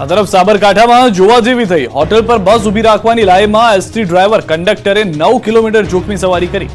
આ તરફ સાબરકાંઠામાં જોવા જેવી થઈ હોટલ પર બસ ઊભી રાખવાની લાઈનમાં એસટી ડ્રાઈવર કંડક્ટરે 9 કિલોમીટર જોખમી સવારી કરી।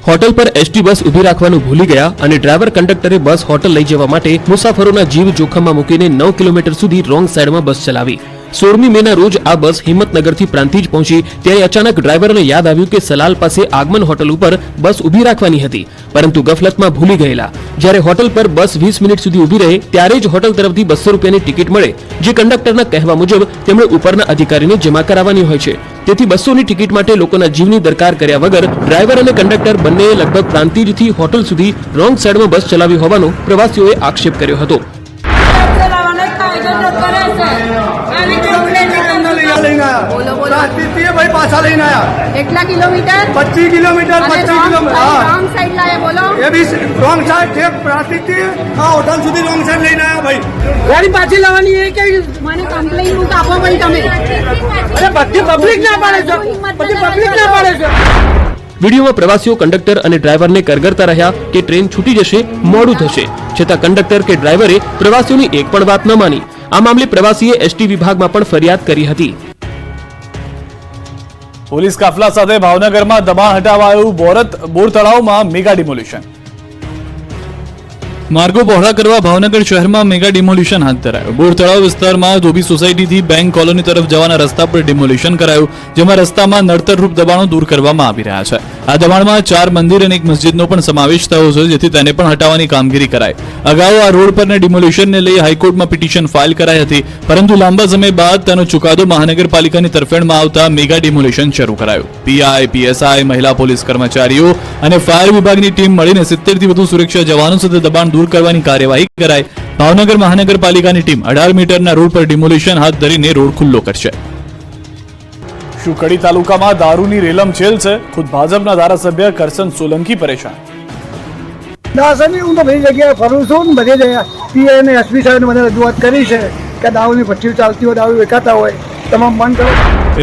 હોટલ પર એસટી બસ ઊભી રાખવાનું ભૂલી ગયા અને ડ્રાઈવર કંડક્ટરે બસ હોટલ લઈ જવા માટે મુસાફરોના જીવ જોખમમાં મૂકીને 9 કિલોમીટર સુધી રોંગ સાઈડમાં બસ ચલાવી। 16મી મેના રોજ આ બસ હિંમતનગરથી પ્રાંતિજ પહોંચી ત્યારે અચાનક ડ્રાઈવરને યાદ આવ્યું કે સલાલ પાસે આગમન હોટલ ઉપર બસ ઊભી રાખવાની હતી, પરંતુ ગફલતમાં ભૂલી ગયેલા। જ્યારે હોટલ પર બસ 20 મિનિટ સુધી ઊભી રહે ત્યારે જ હોટલ તરફથી 200 રૂપિયાની ટિકિટ મળે, જે કંડક્ટરના કહેવા મુજબ તેમણે ઉપરના અધિકારીને જમા કરાવવાની હોય છે। તેથી 200ની ટિકિટ માટે લોકોના જીવની દરકાર કર્યા વગર ડ્રાઈવર અને કંડક્ટર બંનેએ લગભગ પ્રાંતિજથી હોટલ સુધી રોંગ સાઈડમાં બસ ચલાવી હોવાનો પ્રવાસીઓએ આક્ષેપ કર્યો હતો। भाई पाछा लेने आया कितना kilometre 25 kilometre 25 kilometre wrong side लाया बोलो ये भी रॉन्ग साइड थे प्रांतिज थी हाँ होटल સુધી रॉन्ग साइड लेने आया भाई गाड़ी पाછી લાવવાની એ કે મને કમ્પ્લેન હું આપો ભાઈ તમે अरे बच्चे पब्लिक ना पाड़े છે બધી પબ્લિક ના પાડે છે। વિડીયોમાં પ્રવાસીઓ કંડક્ટર અને ડ્રાઈવરને કરગરતા રહ્યા કે ટ્રેન છૂટી જશે, મોડું થશે, છતાં કંડક્ટર કે ડ્રાઈવરે પ્રવાસીઓની એક પણ વાત ન માની। આ મામલે પ્રવાસીએ એસટી વિભાગમાં પણ ફરિયાદ કરી હતી। પોલીસ કાફલા સાથે ભાવનગરમાં દબાણ હટાવાયું, બોર તળાવમાં મેગા ડિમોલિશન। માર્ગો પહોળા કરવા ભાવનગર શહેરમાં મેગા ડિમોલિશન હાથ ધરાયું। બોર તળાવ વિસ્તારમાં ધોબી સોસાયટીથી બેંક કોલોની તરફ જવાના રસ્તા પર ડિમોલિશન કરાયું, જેમાં રસ્તામાં નડતરરૂપ દબાણો દૂર કરવામાં આવી રહ્યા છે। આ દબાણમાં 4 મંદિર અને એક મસ્જિદનો પણ સમાવેશ થયો છે, જેથી તેને પણ હટાવવાની કામગીરી કરાઈ। અગાઉ આ રોડ પરના ડિમોલિશનને લઈ હાઈકોર્ટમાં પિટિશન ફાઇલ કરાઈ હતી, પરંતુ લાંબા સમય બાદ તેનો ચુકાદો મહાનગરપાલિકાની તરફેણમાં આવતા મેગા ડિમોલિશન શરૂ કરાયું। પીઆઈ, પીએસઆઈ, મહિલા પોલીસ કર્મચારીઓ અને ફાયર વિભાગની ટીમ મળીને 70 થી વધુ સુરક્ષા જવાનો સાથે દબાણ દૂર કરવાની કાર્યવાહી કરાઈ। ભાવનગર મહાનગરપાલિકાની ટીમ 18 મીટરના રોડ પર ડિમોલિશન હાથ ધરીને રોડ ખુલ્લો કરશે। શું કડી તાલુકામાં દારૂની રેલમછેલ છે? ખુદ ભાજપના ધારાસભ્ય કરશન સોલંકી પરેશાન। દાસની હું તો બધી જગ્યાએ ફરું છું ને બધી જગ્યાએ પીઆઈ અને એસપી સાહેબને મને રજૂઆત કરી છે કે દારૂની ભઠ્ઠી ચાલતી હોય, દારૂ વેચાતા હોય, તમામ બંધ કરો।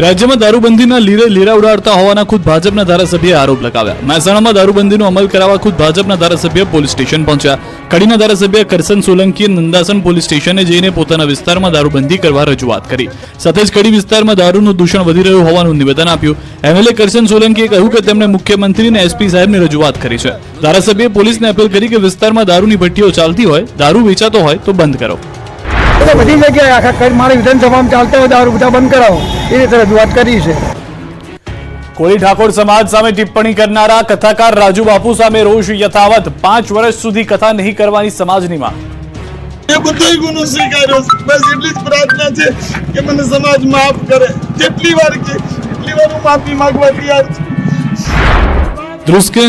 રાજ્યમાં દારૂબંધીના લીરા ઉડાડતા હોવાના ખુદ ભાજપના ધારાસભ્યએ આરોપ લગાવ્યા। મહેસાણામાં દારૂબંધીનો અમલ કરાવવા ખુદ ભાજપના ધારાસભ્ય પોલીસ સ્ટેશન પહોંચ્યા। કડીના ધારાસભ્ય કરશન સોલંકીએ નંદાસન પોલીસ સ્ટેશને જઈને પોતાના વિસ્તારમાં દારૂબંધી કરવા રજૂઆત કરી। સાથે જ કડી વિસ્તારમાં દારૂનું દૂષણ વધી રહ્યું હોવાનું નિવેદન આપ્યું। એમએલએ કરશન સોલંકીએ કહ્યું કે તેમણે મુખ્યમંત્રી અને એસપી સાહેબને રજૂઆત કરી છે। ધારાસભ્યએ પોલીસને અપીલ કરી કે વિસ્તારમાં દારૂની ભઠ્ઠીઓ ચાલતી હોય, દારૂ વેચાતો હોય તો બંધ કરો। બધી જગ્યાએ આખા મારી વિધાનસભામાં ચાલતા હોય દારૂ બધા બંધ કરાવો એ રીતે રજૂઆત કરી છે। કોળી ઠાકોર સમાજ સામે ટિપ્પણી કરનારા કથાકાર રાજુ બાપુ સામે રોષ યથાવત। 5 વર્ષ સુધી કથા નહીં કરવાની સમાજની માંગ। એ બધાય ગુનો સ્વીકાર્યો છે, બસ એટલી જ પ્રાર્થના છે કે મને સમાજ માફ કરે। જેટલી વાર કે એટલી વાર હું માફી માંગવા તૈયાર છું।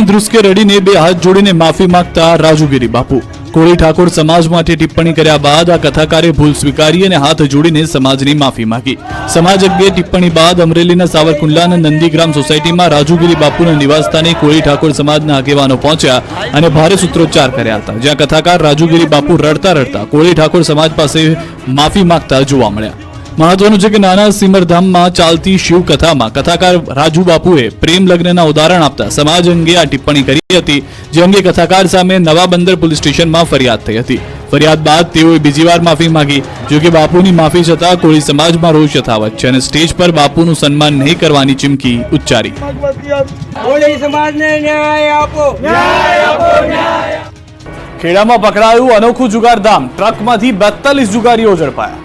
ધ્રુસકે રડીને 2 હાથ જોડીને માફી માંગતા રાજુગીરી બાપુ। કોળી ઠાકોર સમાજ માટે ટિપ્પણી કર્યા બાદ આ કથાકારે ભૂલ સ્વીકારી અને હાથ જોડીને સમાજની માફી માંગી। સમાજ અંગે ટિપ્પણી બાદ અમરેલીના સાવરકુંડલાના નંદીગ્રામ સોસાયટીમાં રાજુગીરી બાપુના નિવાસસ્થાને કોળી ઠાકોર સમાજના આગેવાનો પહોંચ્યા અને ભારે સૂત્રોચ્ચાર કર્યા હતા, જ્યાં કથાકાર રાજુગીરી બાપુ રડતા કોળી ઠાકોર સમાજ પાસે માફી માંગતા જોવા મળ્યા। મહત્વનું છે કે નાના સિમરધામમાં ચાલતી શિવકથામાં કથાકાર રાજુ બાપુએ પ્રેમ લગ્નના ઉદાહરણ આપતા સમાજ અંગે આ ટિપ્પણી કરી હતી, જે અંગે કથાકાર સામે નવા બંદર પોલીસ સ્ટેશનમાં ફરિયાદ થઈ હતી। ફરિયાદ બાદ તેઓએ બીજી વાર માફી માંગી। જો કે બાપુની માફી છતાં કોળી સમાજમાં રોષ યથાવત છે અને સ્ટેજ પર બાપુનું સન્માન નહીં કરવાની ચીમકી ઉચ્ચારી। ખેડામાં પકડાયું અનોખું જુગારધામ, ટ્રકમાંથી 42 જુગારીઓ ઝડપાયા।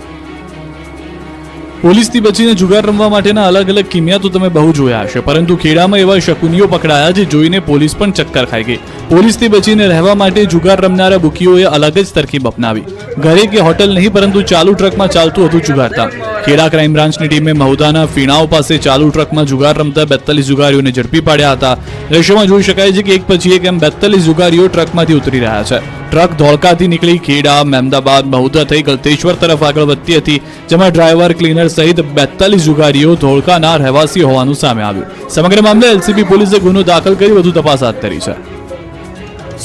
પોલીસથી બચીને જુગાર રમવા માટેના અલગ અલગ કિમિયા તો તમે બહુ જોયા હશે, પરંતુ ખેડામાં એવા શકુનીઓ પકડાયા જે જોઈને પોલીસ પણ ચક્કર ખાઈ ગઈ। પોલીસથી બચીને રહેવા માટે જુગાર રમનારા બુકીઓએ અલગ જ તરકીબ અપનાવી। ઘરે કે હોટલ નહીં, પરંતુ ચાલુ ટ્રકમાં ચાલતું હતું જુગારધામ। ખેડા ક્રાઇમ બ્રાન્ચની ટીમે મહુદાના ફીણાઓ પાસે ચાલુ ટ્રકમાં જુગાર રમતા 42 જુગારીઓને ઝડપી પાડ્યા હતા। દ્રશ્યોમાં જોઈ શકાય છે કે એક પછી એક એમ 42 જુગારીઓ ટ્રકમાંથી ઉતરી રહ્યા છે। ટ્રક ધોળકાથી નીકળી ખેડા, મહેમદાબાદ, મહુદા થઈ ગલતેશ્વર તરફ આગળ વધતી હતી, જેમાં ડ્રાઈવર, ક્લીનર સહિત 42 જુગારીઓ ધોળકાના રહેવાસી હોવાનું સામે આવ્યું। સમગ્ર મામલે એલસીબી પોલીસે ગુનો દાખલ કરી વધુ તપાસ હાથ ધરી છે।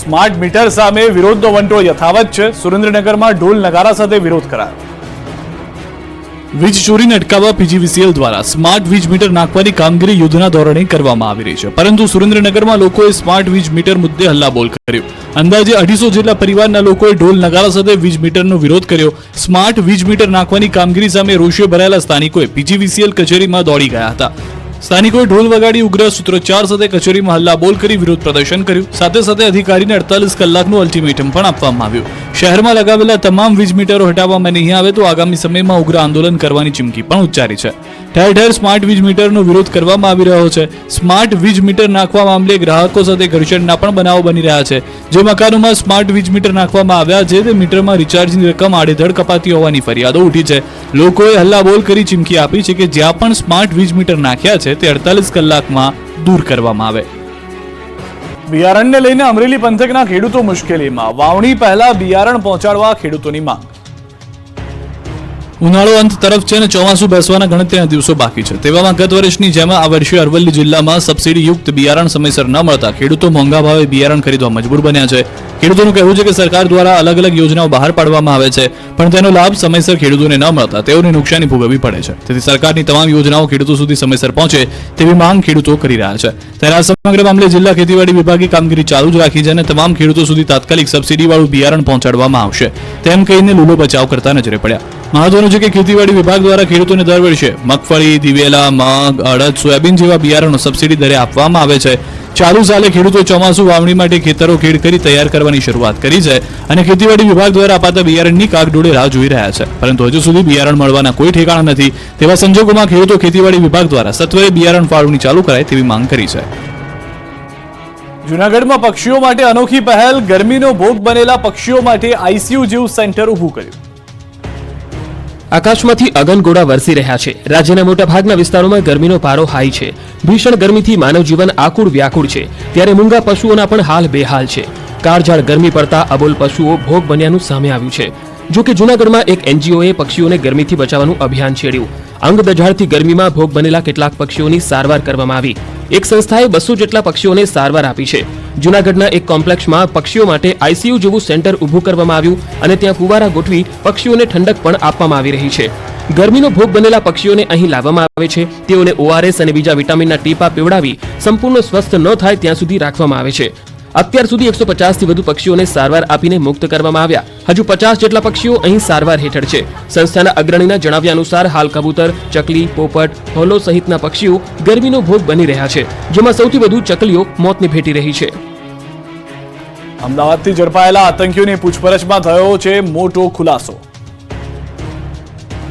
સ્માર્ટ મીટર સામે વિરોધનો વંટો યથાવત છે। સુરેન્દ્રનગરમાં ઢોલ નગારા સાથે વિરોધ કરાયો। વીજ ચોરીને અટકાવવા પીજીવીસીએલ દ્વારા સ્માર્ટ વીજ મીટર નાખવાની કામગીરી યુદ્ધના ધોરણે કરવામાં આવી રહી છે, પરંતુ સુરેન્દ્રનગરમાં લોકોએ સ્માર્ટ વીજ મીટર મુદ્દે હલ્લાબોલ કર્યો. અંદાજે 250 જેટલા પરિવારના લોકોએ ઢોલ નગારા સાથે વીજ મીટરનો વિરોધ કર્યો. સ્માર્ટ વીજ મીટર નાખવાની કામગીરી સામે રોષે ભરાયેલા સ્થાનિકોએ પીજીવીસીએલ કચેરીમાં દોડી ગયા હતા. સ્થાનિકોએ ઢોલ વગાડી ઉગ્ર સૂત્રોચ્ચાર સાથે કચેરીમાં હલ્લાબોલ કરી વિરોધ પ્રદર્શન કર્યું. સાથે સાથે અધિકારીને 48 કલાકનું અલ્ટિમેટમ પણ આપવામાં આવ્યું. શહેરમાં લગાવેલા તમામ વીજ મીટરો હટાવવામાં નહીં આવે તો આગામી સમયમાં ઉગ્ર આંદોલન કરવાની ચીમકી પણ ઉચ્ચારી છે. ઠેર ઠેર સ્માર્ટ વીજ મીટરનો વિરોધ કરવામાં આવી રહ્યો છે. સ્માર્ટ વીજ મીટર નાખવા મામલે ગ્રાહકો સાથે ઘર્ષણના પણ બનાવો બની રહ્યા છે. જે મકાનોમાં સ્માર્ટ વીજ મીટર નાખવામાં આવ્યા છે તે મીટરમાં રિચાર્જની રકમ આડેધડ કપાતી હોવાની ફરિયાદો ઉઠી છે. લોકોએ હલ્લાબોલ કરી ચીમકી આપી છે કે જ્યાં પણ સ્માર્ટ વીજ મીટર નાખ્યા છે તે 48 કલાકમાં દૂર કરવામાં આવે. બિયારણને લઈને અમરેલી પંથકના ખેડૂતો મુશ્કેલીમાં. વાવણી પહેલા બિયારણ પહોંચાડવા ખેડૂતોની માંગ. ઉનાળો અંત તરફ છે અને ચોમાસું બેસવાના ગણતરીના દિવસો બાકી છે. તેવામાં ગત વર્ષની જેમ આ વર્ષે અરવલ્લી જિલ્લામાં સબસિડીયુક્ત બિયારણ સમયસર ન મળતા ખેડૂતો મોંઘા ભાવે બિયારણ ખરીદવા મજબૂર બન્યા છે. ખેડૂતોનું કહેવું છે કે સરકાર દ્વારા અલગ અલગ યોજનાઓ બહાર પાડવામાં આવે છે, પણ તેનો લાભ સમયસર ખેડૂતોને ન મળતા તેઓને નુકસાની ભોગવવી પડે છે. તેથી સરકારની તમામ યોજનાઓ ખેડૂતો સુધી સમયસર પહોંચે તેવી માંગ ખેડૂતો કરી રહ્યા છે. ત્યારે આ સમગ્ર મામલે જિલ્લા ખેતીવાડી વિભાગે કામગીરી ચાલુ જ રાખી છે અને તમામ ખેડૂતો સુધી તાત્કાલિક સબસિડીવાળું બિયારણ પહોંચાડવામાં આવશે તેમ કહીને લૂલો બચાવ કરતા નજરે પડ્યા. મહત્વનું છે કે ખેતીવાડી વિભાગ દ્વારા ખેડૂતોને દર વર્ષે મગફળી, દિવેલા, મગ, અડદ, સોયાબીન જેવા બિયારણો સબસિડી દરે આપવામાં આવે છે. ચાલુ સાલે ખેડૂતો ચોમાસુ વાવણી માટે ખેતરો ખેડ કરી તૈયાર કરવાની શરૂઆત કરી છે અને ખેતીવાડી વિભાગ દ્વારા અપાતા બિયારણની કાગડોળે રાહ જોઈ રહ્યા છે, પરંતુ હજુ સુધી બિયારણ મળવાના કોઈ ઠેકાણા નથી. તેવા સંજોગોમાં ખેડૂતો ખેતીવાડી વિભાગ દ્વારા સત્વરે બિયારણ ફાળવણી ચાલુ કરાય તેવી માંગ કરી છે. જૂનાગઢમાં પક્ષીઓ માટે અનોખી પહેલ. ગરમીનો ભોગ બનેલા પક્ષીઓ માટે આઈસીયુ જેવું સેન્ટર ઊભું કર્યું. આકાશમાંથી અગનગોળા વરસી રહ્યા છે. રાજ્યના મોટાભાગના વિસ્તારોમાં ગરમીનો પારો હાઈ છે. ભીષણ ગરમીથી માનવ જીવન આકુળ વ્યાકુળ છે, ત્યારે મૂંગા પશુઓના પણ હાલ બેહાલ છે. કાળઝાળ ગરમી પડતા અબોલ પશુઓ ભોગ બન્યાનું સામે આવ્યું છે. જો કે જૂનાગઢમાં એક એનજીઓએ પક્ષીઓને ગરમીથી બચાવવાનું અભિયાન છેડ્યું. અંગ દજાડથી ગરમીમાં ભોગ બનેલા કેટલાક પક્ષીઓની સારવાર કરવામાં આવી. એક સંસ્થાએ 200 જેટલા પક્ષીઓને સારવાર આપી છે. જૂનાગઢના એક કોમ્પ્લેક્સમાં પક્ષીઓ માટે આઈસીયુ જેવું સેન્ટર ઊભું કરવામાં આવ્યું અને ત્યાં ફુવારા ગોઠવી પક્ષીઓને ઠંડક પણ આપવામાં આવી રહી છે. ગરમીનો ભોગ બનેલા પક્ષીઓને અહીં લાવવામાં આવે છે. તેઓને ORS અને બીજા વિટામિનના ટીપા પીવડાવી સંપૂર્ણ સ્વસ્થ ન થાય ત્યાં સુધી રાખવામાં આવે છે. અત્યાર સુધી 150 થી વધુ પક્ષીઓને સારવાર આપીને મુક્ત કરવામાં આવ્યા. હજુ 50 જેટલા પક્ષીઓ અહીં સારવાર હેઠળ છે. સંસ્થાના અગ્રણીના જણાવ્યા અનુસાર હાલ કબૂતર, ચકલી, પોપટ, હોલો સહિતના પક્ષીઓ ગરમીનો ભોગ બની રહ્યા છે, જેમાં સૌથી વધુ ચકલીઓ મોતને ભેટી રહી છે. અમદાવાદથી ઝડપાયેલા આતંકીઓની પૂછપરછમાં થયો છે મોટો ખુલાસો.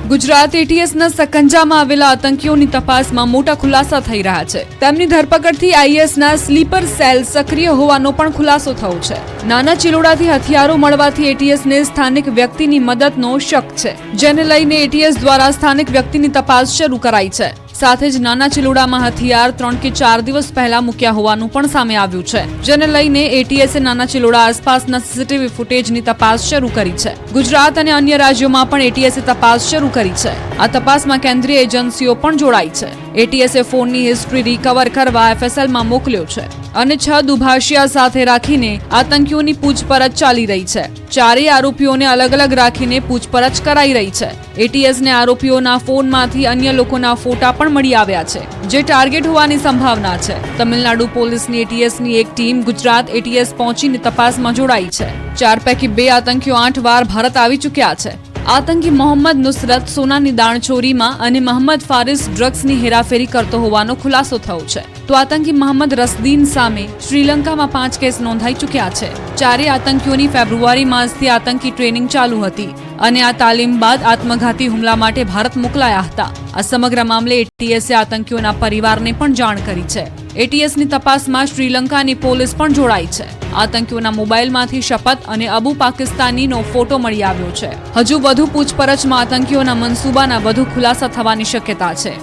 ગુજરાત એટીએસના સકંજામાં આવેલા આતંકીઓની તપાસમાં મોટા ખુલાસા થઈ રહ્યા છે. તેમની ધરપકડથી આઈએસના સ્લીપર સેલ સક્રિય હોવાનો પણ ખુલાસો થયો છે. નાના ચિલોડાથી હથિયારો મળવાથી એટીએસને સ્થાનિક વ્યક્તિની મદદનો શક છે, જેને લઈને એટીએસ દ્વારા સ્થાનિક વ્યક્તિની તપાસ શરૂ કરાઈ છે. સાથે જ નાના ચિલોડામાં હથિયાર 3 કે 4 દિવસ પહેલા મૂક્યા હોવાનું પણ સામે આવ્યું છે, જેને લઈને એટીએસે નાના ચિલોડા આસપાસના સીસીટીવી ફૂટેજની તપાસ શરૂ કરી છે. ગુજરાત અને અન્ય રાજ્યોમાં પણ એટીએસે તપાસ શરૂ કરી છે. આ તપાસમાં કેન્દ્રીય એજન્સીઓ પણ જોડાઈ છે. એટીએસે ફોનની હિસ્ટ્રી રિકવર કરવા એફએસએલમાં મોકલ્યો છે અને 6 દુભાષિયા સાથે રાખીને આતંકીઓની પૂછપરછ ચાલી રહી છે. ચારેય આરોપીઓને અલગ અલગ રાખીને પૂછપરછ કરાઈ રહી છે. એટીએસને આરોપીઓના ફોનમાંથી અન્ય લોકોના ફોટા પણ મળી આવ્યા છે, જે ટાર્ગેટ હોવાની સંભાવના છે. તમિલનાડુ પોલીસની એટીએસની એક ટીમ ગુજરાત એટીએસ પહોંચીને તપાસમાં જોડાઈ છે. 4 પૈકી 2 આતંકીઓ 8 વાર ભારત આવી ચૂક્યા છે. આતંકી મોહમ્મદ નુસરત સોનાની દાણચોરીમાં અને મોહમ્મદ ફારિસ ડ્રગ્સની હેરાફેરી કરતો હોવાનો ખુલાસો થયો છે. તો આતંકી મોહમ્મદ રસદીન સામે શ્રીલંકામાં 5 કેસ નોંધાઈ ચૂક્યા છે. ચારેય આતંકીઓની ફેબ્રુઆરી માસથી આતંકી ટ્રેનિંગ ચાલુ હતી અને આ તાલીમ બાદ આત્મઘાતી હુમલા માટે ભારત મોકલાયા હતા. આ સમગ્ર મામલે એટીએસે આતંકીઓના પરિવારને પણ જાણ કરી છે. એટીએસની તપાસમાં શ્રીલંકાની પોલીસ પણ જોડાઈ છે. આતંકીઓના મોબાઈલમાંથી શપથ અને અબુ પાકિસ્તાનીનો ફોટો મળી આવ્યો છે. હજુ વધુ પૂછપરછમાં આતંકીઓના મનસૂબાના વધુ ખુલાસા થવાની શક્યતા છે.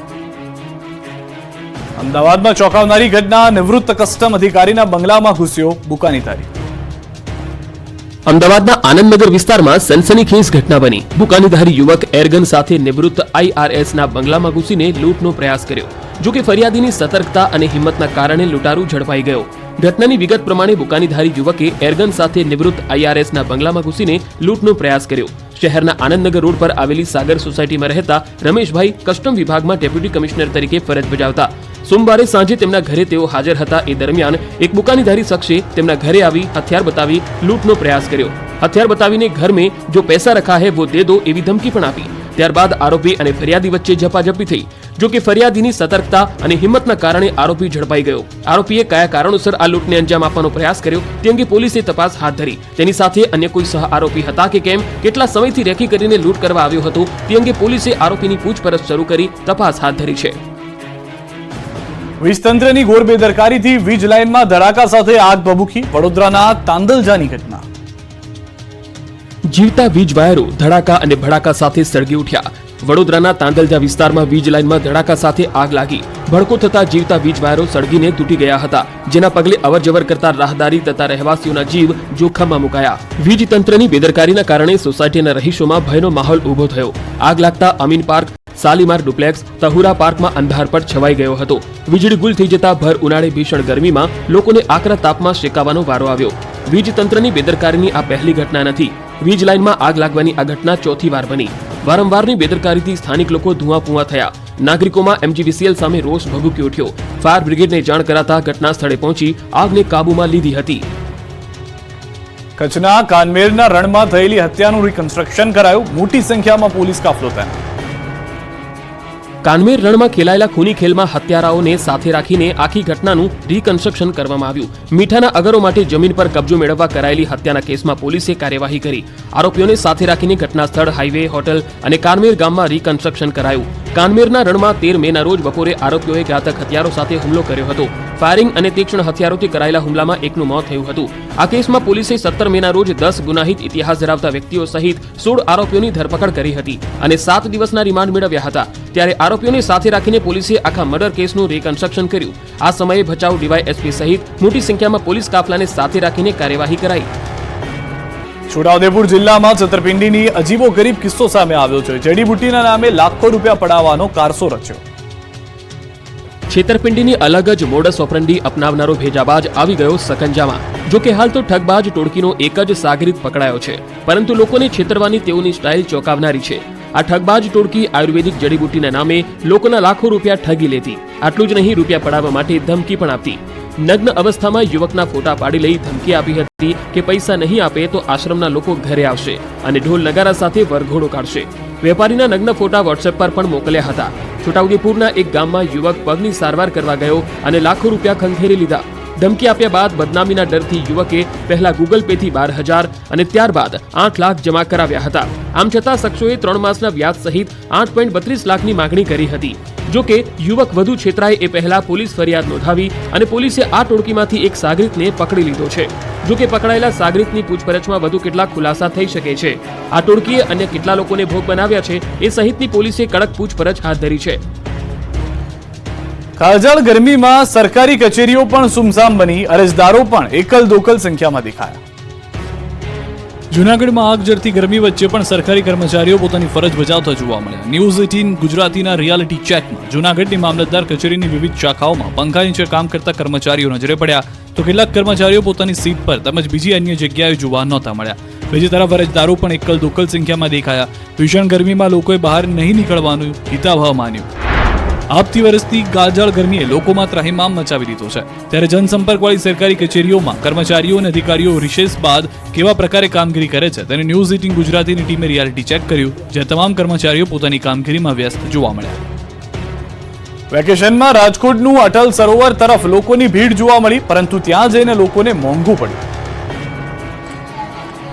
અમદાવાદમાં ચોંકાવનારી ઘટના. નિવૃત્ત કસ્ટમ અધિકારીના બંગલામાં ઘૂસ્યો બુકાનીધારી. અમદાવાદના આનંદનગર વિસ્તારમાં સનસનીખેજ ઘટના બની. બુકાનીધારી યુવક એરગન સાથે નિવૃત્ત IRSના બંગલામાં ઘૂસીને લૂંટનો પ્રયાસ કર્યો. જો કે ફરિયાદીની સતર્કતા અને હિંમતના કારણે લૂંટારૂ ઝડપાઈ ગયો. ઘટનાની વિગત પ્રમાણે બુકાનીધારી યુવકે એરગન સાથે નિવૃત્ત IRSના બંગલામાં ઘૂસીને લૂંટનો પ્રયાસ કર્યો. શહેરના આનંદનગર રોડ પર આવેલી સાગર સોસાયટીમાં રહેતા રમેશભાઈ કસ્ટમ વિભાગમાં ડેપ્યુટી કમિશનર તરીકે ફરજ બજાવતા. સોમવારે સાંજે તેમના ઘરે તેઓ હાજર હતા. એ દરમિયાન એક બુકાનીધારી શખ્સે તેમના ઘરે આવી હથિયાર બતાવી લૂંટનો પ્રયાસ કર્યો. હથિયાર બતાવીને ઘર में जो पैसा रखा है वो दे दो એવી ધમકી પણ આપી. ત્યારબાદ આરોપી અને ફરિયાદી વચ્ચે ઝપાઝપી થઈ. જો કે ફરિયાદીની સતર્કતા અને હિંમતના કારણે આરોપી ઝડપાઈ ગયો. આરોપીએ કયા કારણોસર આ લૂંટને અંજામ આપવાનો પ્રયાસ કર્યો તે અંગે પોલીસે તપાસ હાથ ધરી. તેની સાથે અન્ય કોઈ સહ આરોપી હતા કે કેમ, કેટલા સમયથી રેકી કરીને લૂંટ કરવા આવ્યો હતો તે અંગે પોલીસે આરોપીની પૂછપરછ શરૂ કરી તપાસ હાથ ધરી છે. વીજ તંત્રની ઘોર બેદરકારીથી વીજ લાઇનમાં ધડાકા સાથે આગ ભભૂકી. વડોદરાના તાંદલજાની ઘટના. જીવતા વીજ વાયરો ધડાકા અને ભડાકા સાથે સળગી ઉઠ્યા. વડોદરાના તાંદલજા વિસ્તારમાં વીજ લાઇનમાં ધડાકા સાથે આગ લાગી. ભડકો થતા જીવતા વીજ વાયરો સળગીને તૂટી ગયા હતા, જેના પગલે અવરજવર કરતા રાહદારી તથા રહેવાસીઓના જીવ જોખમમાં મુકાયા. વીજ તંત્રની બેદરકારીના કારણે સોસાયટીના રહીશોમાં ભયનો માહોલ ઊભો થયો. આગ લાગતા અમીન પાર્ક, શાલીમાર ડુપ્લેક્સ, તહુરા પાર્કમાં અંધારપટ છવાઈ ગયો હતો. વીજળી ગુલ થઈ જતા ભર ઉનાળે ભીષણ ગરમીમાં લોકોને આકરા તાપમાં શેકાવાનો વારો આવ્યો. વીજ તંત્રની બેદરકારીની આ પહેલી ઘટના નથી. વીજ લાઇનમાં આગ લાગવાની આ ઘટના ચોથી વાર બની. વારંવારની બેદરકારીથી સ્થાનિક લોકો ધુઆપુઆ થયા. નાગરિકોમાં MGVCL સામે રોષ ભભૂકી ઉઠ્યો. ફાયર બ્રિગેડને જાણ કરાતા ઘટના સ્થળે પહોંચી આગને કાબૂમાં લીધી હતી. કચ્છના કાનમેરના રણમાં થયેલી હત્યાનું રિકન્સ્ટ્રક્શન કરાયું. મોટી સંખ્યામાં પોલીસ કાફલો તૈનાત. કાનમેર રણમાં ખેલાયેલા ખૂની ખેલમાં હત્યારાઓને સાથે રાખીને આખી ઘટનાનું રિકન્સ્ટ્રક્શન કરવામાં આવ્યું. મીઠાના અગરો માટે જમીન પર કબજો મેળવવા કરાયેલી હત્યાના કેસમાં પોલીસે કાર્યવાહી કરી. આરોપીઓને સાથે રાખીને ઘટના સ્થળ, હાઈવે, હોટલ અને કાનમેર ગામમાં રિકન્સ્ટ્રક્શન કરાયું. કાનમેરના રણમાં 13 મેના રોજ બપોરે આરોપીઓએ ઘાતક હથિયારો સાથે હુમલો કર્યો હતો. ફાયરિંગ અને તીક્ષ્ણ હથિયારોથી કરાયેલા હુમલામાં એકનું મોત થયું હતું. આ કેસમાં પોલીસે 17 મેના રોજ 10 ગુનાહિત ઇતિહાસ ધરાવતા વ્યક્તિઓ સહિત 16 આરોપીઓની ધરપકડ કરી હતી અને 7 દિવસના રિમાન્ડ મેળવ્યા હતા. ત્યારે આરોપીઓને સાથે રાખીને પોલીસે આખા મર્ડર કેસનું રિકન્સ્ટ્રક્શન કર્યું. આ સમયે ભચાઉ DYSP સહિત મોટી સંખ્યામાં પોલીસ કાફલાને સાથે રાખીને કાર્યવાહી કરાઈ. છોટાઉદેપુર જિલ્લામાં છતરપિંડીની અજીબોગરીબ કિસ્સો સામે આવ્યો છે. જડીબુટ્ટીના નામે લાખો રૂપિયા પડાવવાનો કારસો રચ્યો. છેતરપિંડીની અલગ જ મોડસ ઓપરન્ડી અપનાવનારો ભેજાબાજ આવી ગયો સકંજામાં. જો કે હાલ તો ઠગબાજ ટોળકીનો એક જ સાગરીત પકડાયો છે, પરંતુ લોકોને છેતરવાની તેઓની સ્ટાઇલ ચોંકાવનારી છે. આ ઠગબાજ ટોળકી આયુર્વેદિક જડીબુટ્ટીના નામે લોકોના લાખો રૂપિયા ઠગી લેતી. આટલું જ નહીં, રૂપિયા પડાવવા માટે ધમકી પણ આપતી. નગ્ન અવસ્થામાં યુવકના ફોટા પાડી લઈ ધમકી આપી હતી કે પૈસા નહીં આપે તો આશ્રમના લોકો ઘરે આવશે અને ઢોલ નગારા સાથે વરઘોડો કાઢશે. વેપારીના નગ્ન ફોટા વોટ્સએપ પર પણ મોકલ્યા હતા. છોટાઉદેપુરના એક ગામમાં યુવક પગની સારવાર કરવા ગયો અને લાખો રૂપિયા ખંખેરી લીધા. ધમકી આપ્યા બાદ બદનામીના ડરથી યુવકે પહેલા ગૂગલ પેથી 12,000 અને ત્યારબાદ 8 લાખ જમા કરાવ્યા હતા. આમ છતાં શખ્સોએ 3 માસના વ્યાજ સહિત 8.32 લાખની માંગણી કરી હતી. જો કે યુવક વધુ છેતરાય એ પહેલા પોલીસ ફરિયાદ નોંધાવી અને પોલીસે આ ટોળકીમાંથી એક સાગરીતને પકડી લીધો છે. જો કે પકડાયેલા સાગરીતની પૂછપરછમાં વધુ કેટલાક ખુલાસા થઈ શકે છે. આ ટોળકીએ અન્ય કેટલા લોકોને ભોગ બનાવ્યા છે એ સહિતની પોલીસે કડક પૂછપરછ હાથ ધરી છે. કાળઝાળ ગરમીમાં સરકારી કચેરીઓ પણ સુમસામ બની. અરજદારો પણ એકલ દોકલ સંખ્યામાં દેખાયા. જૂનાગઢમાં આગ ઝરતી ગરમી વચ્ચે પણ સરકારી કર્મચારીઓ પોતાની ફરજ બજાવતા જોવા મળ્યા. ન્યૂઝ 18 ગુજરાતીના રિયાલિટી ચેકમાં જૂનાગઢની મામલતદાર કચેરીની વિવિધ શાખાઓમાં પંખા નીચે કામ કરતા કર્મચારીઓ નજરે પડ્યા, તો કેટલાક કર્મચારીઓ પોતાની સીટ પર તેમજ બીજી અન્ય જગ્યાએ જોવા નહોતા મળ્યા. બીજી તરફ અરજદારો પણ એકલ દોકલ સંખ્યામાં દેખાયા. ભીષણ ગરમીમાં લોકોએ બહાર નહીં નીકળવાનું હિતાવહ માન્યું. આપતી વરસતી કાળઝાળ ગરમીએ લોકોમાં ત્રાહિમામ મચાવી દીધો છે. ત્યારે જનસંપર્કવાળી સરકારી કચેરીઓમાં કર્મચારીઓ અને અધિકારીઓ રિસેસ બાદ કેવા પ્રકારે કામગીરી કરે છે તેને ન્યૂઝ 18 ગુજરાતીની ટીમે રિયાલિટી ચેક કર્યું, જ્યાં તમામ કર્મચારીઓ પોતાની કામગીરીમાં વ્યસ્ત જોવા મળ્યા. વેકેશનમાં રાજકોટનું અટલ સરોવર તરફ લોકોની ભીડ જોવા મળી, પરંતુ ત્યાં જઈને લોકોને મોંઘું પડ્યું.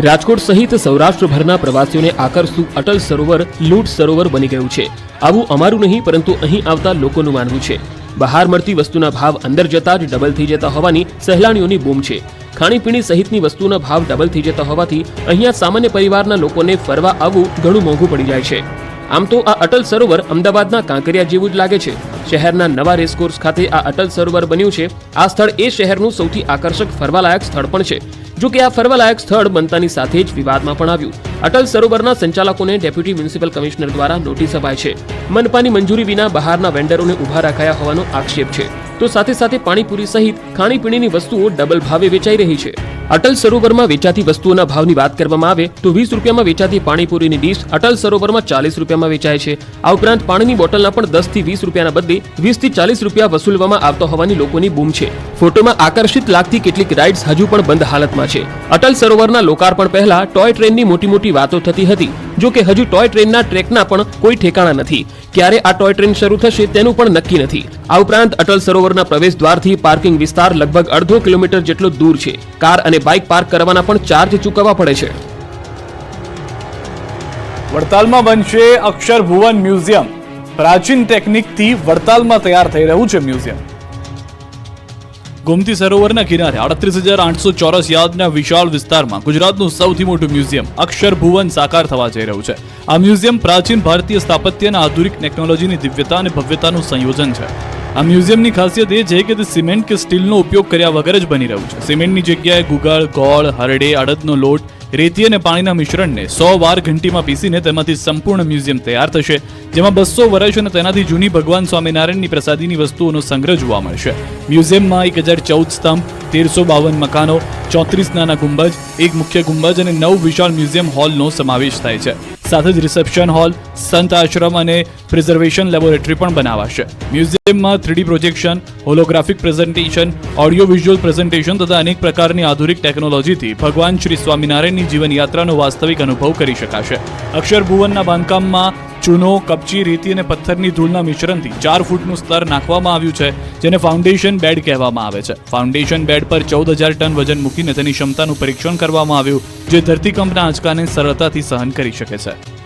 રાજકોટ સહિત સૌરાષ્ટ્રભરના પ્રવાસીઓને આકર્ષતું અટલ સરોવર લૂંટ સરોવર બની ગયું છે. આવું અમારું નહીં, પરંતુ અહીં આવતા લોકોનું માનવું છે. બહાર મળતી વસ્તુના ભાવ અંદર જતા જ ડબલ થઈ જતા હોવાની સહેલાણીઓની બૂમ છે. ખાણીપીણી સહિતની વસ્તુના ભાવ ડબલ થઈ જતા હોવાથી અહીંયા સામાન્ય પરિવારના લોકોને ફરવા આવવું ઘણું મોંઘું પડી જાય છે. આમ તો આ અટલ સરોવર અમદાવાદના કાંકરિયા જેવું જ લાગે છે. શહેરના નવા રેસકોર્સ ખાતે આ અટલ સરોવર બન્યું છે. આ સ્થળ એ શહેરનું સૌથી આકર્ષક ફરવાલાયક સ્થળ પણ છે. જો કે આ ફરવાલાયક સ્થળ બનતાની સાથે જ વિવાદમાં પણ આવ્યું. અટલ સરોવરના સંચાલકોને ડેપ્યુટી મ્યુનિસિપલ કમિશનર દ્વારા નોટિસ અપાઈ છે. મનપાની મંજૂરી વિના બહારના વેન્ડરોને ઉભા રખાયા હોવાનો આક્ષેપ છે. તો સાથે સાથે પાણીપુરી સહિત ખાણીપીણીની વસ્તુઓ ડબલ ભાવે વેચાઈ રહી છે. અટલ સરોવરમાં વેચાતી વસ્તુઓના ભાવની વાત કરવામાં આવે તો 20 રૂપિયામાં વેચાતી પાણીપુરીની ડીશ અટલ સરોવરમાં 40 રૂપિયામાં વેચાય છે. આ ઉપરાંત પાણીની બોટલના પણ 10 થી 20 રૂપિયાના બદલે 20 થી 40 રૂપિયા વસૂલવામાં આવતો હોવાની લોકોની બૂમ છે. ફોટોમાં આકર્ષિત લાગતી કેટલીક રાઇડ્સ હજુ પણ બંધ હાલતમાં છે. અટલ સરોવરના લોકાર્પણ પહેલા ટોય ટ્રેનની મોટી વાતો થતી હતી. જો કે હજુ ટોય ટ્રેનના ટ્રેકના પણ કોઈ ઠેકાણા નથી. ક્યારે આ ટોય ટ્રેન શરૂ થશે તેનું પણ નક્કી નથી. આ ઉપરાંત અટલ સરોવરના પ્રવેશ દ્વારથી પાર્કિંગ વિસ્તાર લગભગ અડધો કિલોમીટર જેટલો દૂર છે. કાર અને બાઇક પાર્ક કરવાના પણ ચાર્જ ચૂકવવા પડે છે. વડતાલમાં બનશે અક્ષર ભુવન મ્યુઝિયમ. પ્રાચીન ટેકનિકથી વડતાલમાં તૈયાર થઈ રહ્યું છે મ્યુઝિયમ. ગોમતી સરોવરના કિનારે 38,800 ચોરસ યાર્ડના વિશાળ વિસ્તારમાં ગુજરાતનું સૌથી મોટું મ્યુઝિયમ અક્ષર ભુવન સાકાર થવા જઈ રહ્યું છે. આ મ્યુઝિયમ પ્રાચીન ભારતીય સ્થાપત્યના આધુનિક ટેકનોલોજીની દિવ્યતા અને ભવ્યતાનું સંયોજન છે. આ મ્યુઝિયમની ખાસિયત એ છે કે તે સિમેન્ટ કે સ્ટીલનો ઉપયોગ કર્યા વગર જ બની રહ્યું છે. સિમેન્ટની જગ્યાએ ગુગળ, ગોળ, હરડે, અડદનો લોટ, રેતી અને પાણીના મિશ્રણને 100 વાર ઘંટીમાં પીસીને તેમાંથી સંપૂર્ણ મ્યુઝિયમ તૈયાર થશે, જેમાં 200 વર્ષ અને તેનાથી જૂની ભગવાન સ્વામિનારાયણની પ્રસાદીની વસ્તુઓનો સંગ્રહ જોવા મળશે. મ્યુઝિયમમાં 1014 સ્તંભ, 1352 મકાનો, 34 નાના ગુંબજ, એક મુખ્ય ગુંબજ અને 9 વિશાળ મ્યુઝિયમ હોલનો સમાવેશ થાય છે. સાથે જ રિસેપ્શન હોલ, સંત આશ્રમ અને પ્રિઝર્વેશન લેબોરેટરી પણ બનાવાશે. મ્યુઝિયમમાં 3D projection, holographic presentation, audio visual presentation તથા અનેક પ્રકારની આધુનિક ટેકનોલોજીથી ભગવાન શ્રી સ્વામિનારાયણની જીવનયાત્રાનો વાસ્તવિક અનુભવ કરી શકાશે. અક્ષર ભુવનના બાંધકામમાં ચૂનો, કપચી, રેતી અને પથ્થરની ધૂળના મિશ્રણથી 4 ફૂટનું સ્તર નાખવામાં આવ્યું છે, જેને ફાઉન્ડેશન બેડ કહેવામાં આવે છે. ફાઉન્ડેશન બેડ પર 14,000 ટન વજન મૂકીને તેની ક્ષમતાનું પરીક્ષણ કરવામાં આવ્યું, જે ધરતીકંપના આંચકાને સરળતાથી સહન કરી શકે છે.